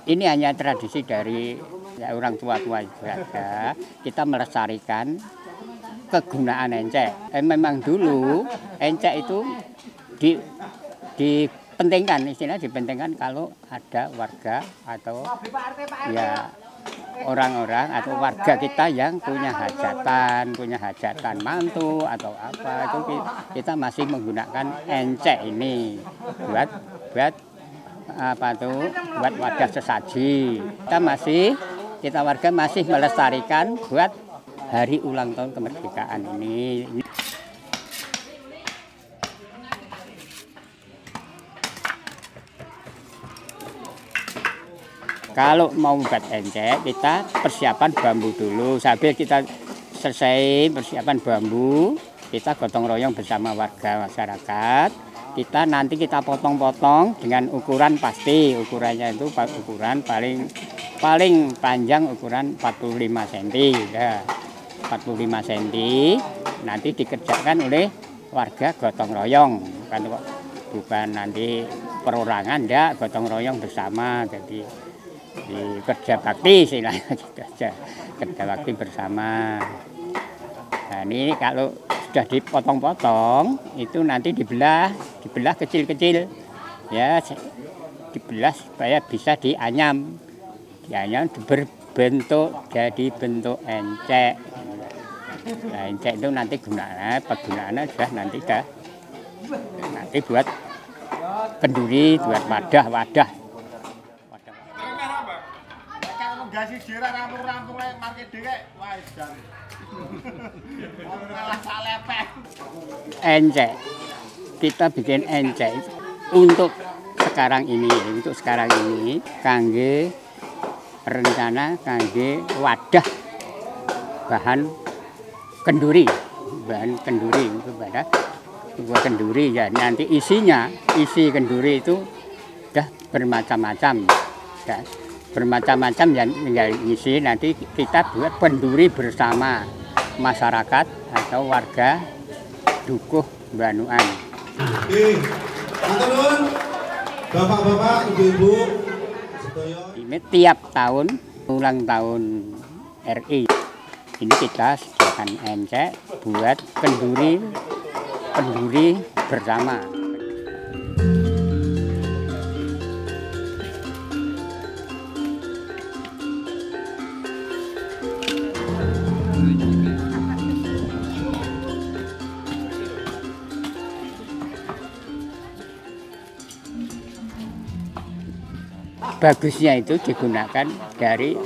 ini hanya tradisi dari ya, orang tua-tua saja. Kita melestarikan kegunaan encek. Memang dulu encek itu dipentingkan, istilahnya dipentingkan kalau ada warga atau ya orang-orang atau warga kita yang punya hajatan mantu atau apa itu kita masih menggunakan encek ini buat apa tuh buat wadah sesaji. Kita warga masih melestarikan buat hari ulang tahun kemerdekaan ini. Kalau mau buat encek, kita persiapan bambu dulu. Sambil kita selesai persiapan bambu, kita gotong royong bersama warga masyarakat. Nanti kita potong-potong dengan ukuran pasti. Ukurannya itu ukuran paling panjang ukuran 45 cm. Ya, 45 cm. Nanti dikerjakan oleh warga gotong royong. Bukan nanti perorangan, ya gotong royong bersama. Jadi di kerja bakti istilahnya gitu aja, kerja bakti bersama. Nah ini kalau sudah dipotong-potong itu nanti dibelah kecil-kecil ya, dibelah supaya bisa dianyam berbentuk jadi bentuk encek. Nah encek itu nanti penggunaannya sudah nanti buat kenduri, buat wadah. Gasi jera rampung-rampung market dhewe wah jan. Ora salepek. Encek. Kita bikin encek untuk sekarang ini kangge rencana kangge wadah bahan kenduri itu pada buat kenduri ya. Nanti isi kenduri itu udah bermacam-macam ya. Bermacam-macam yang isi nanti kita buat kenduri bersama masyarakat atau warga Dukuh Banuan. Bapak-bapak, ibu-ibu, ini tiap tahun ulang tahun RI ini kita sediakan encek buat kenduri bersama. Bagusnya itu digunakan dari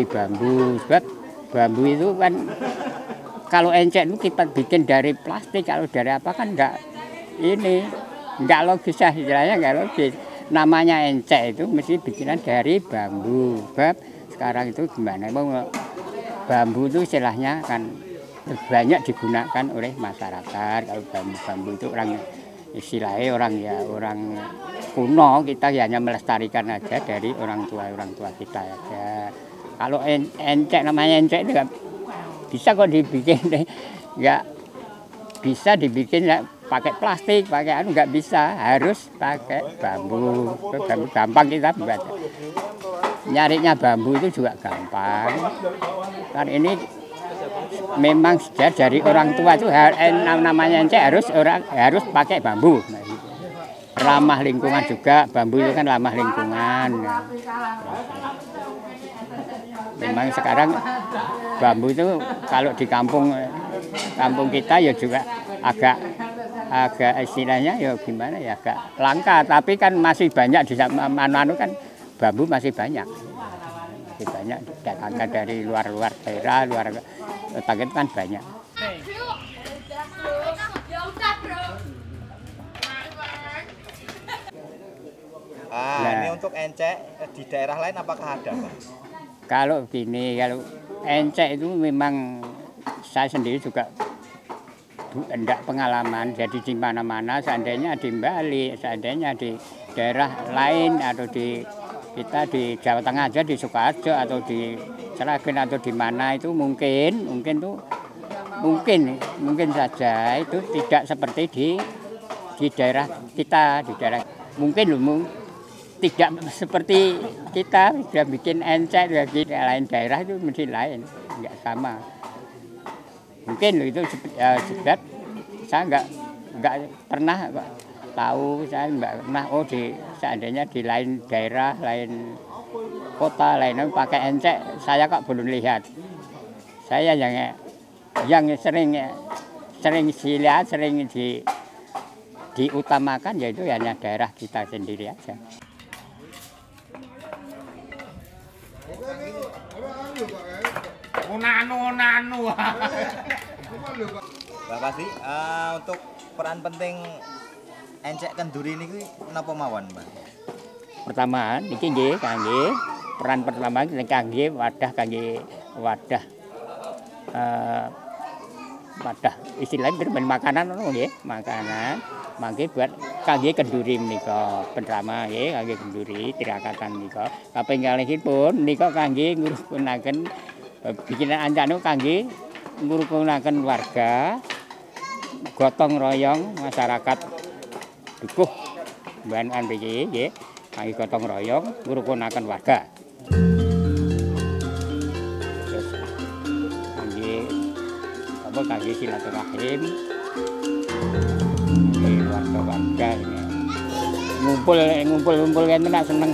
bambu. Sebab bambu itu kan kalau encek itu kita bikin dari plastik, kalau dari apa kan enggak logis ya, istilahnya enggak logis. Namanya encek itu mesti bikinan dari bambu. Sebab sekarang itu gimana? Bambu itu istilahnya kan banyak digunakan oleh masyarakat. Kalau bambu itu istilahnya orang kuno, kita hanya melestarikan aja dari orang tua kita aja. Kalau encek namanya encek itu bisa kok dibikin, nggak bisa dibikin ya, pakai plastik, pakai nggak bisa, harus pakai bambu. Bambu gampang kita buat. Nyarinya bambu itu juga gampang. Kan ini memang sudah dari orang tua itu namanya encek harus pakai bambu. Ramah lingkungan juga, bambu itu kan ramah lingkungan. Memang sekarang bambu itu kalau di kampung kita ya juga agak istilahnya ya gimana ya, agak langka, tapi kan masih banyak di mana kan bambu masih banyak datangkan dari luar daerah, luar tetangga kan banyak. Ini untuk encek di daerah lain apakah ada, Pak? Kalau encek itu memang saya sendiri juga enggak pengalaman. Jadi di mana-mana, seandainya di Bali, seandainya di daerah lain atau kita di Jawa Tengah aja, di Sukoharjo atau di Sragen atau di mana itu mungkin saja itu tidak seperti di daerah kita, di daerah mungkin tidak seperti kita sudah bikin encek di lain daerah itu mesti lain, nggak sama. Mungkin itu sebab saya nggak pernah tahu, saya nggak pernah seandainya di lain daerah, lain kota, lain pakai encek, saya kok belum lihat. Saya yang sering dilihat, sering diutamakan yaitu hanya daerah kita sendiri aja. Nanu. Bapak sih untuk peran penting encek kenduri ini napa mawon, Mbak? Pertama niki nggih kangge peran pertama kangge wadah istilahnya bermain makanan ngono nggih, makanan mangke buat kangge kenduri menika. Pertama nggih kangge kenduri tirakatan menika. Kaping kalihipun menika kangge ngurukunaken bikinan ancane kangge ngurukunaken warga, gotong royong masyarakat dukuh mbahan mriki nggih, kangge gotong royong ngurukunaken warga. Terus kangge silaturahim, warga-warga ini ngumpul ngenten seneng.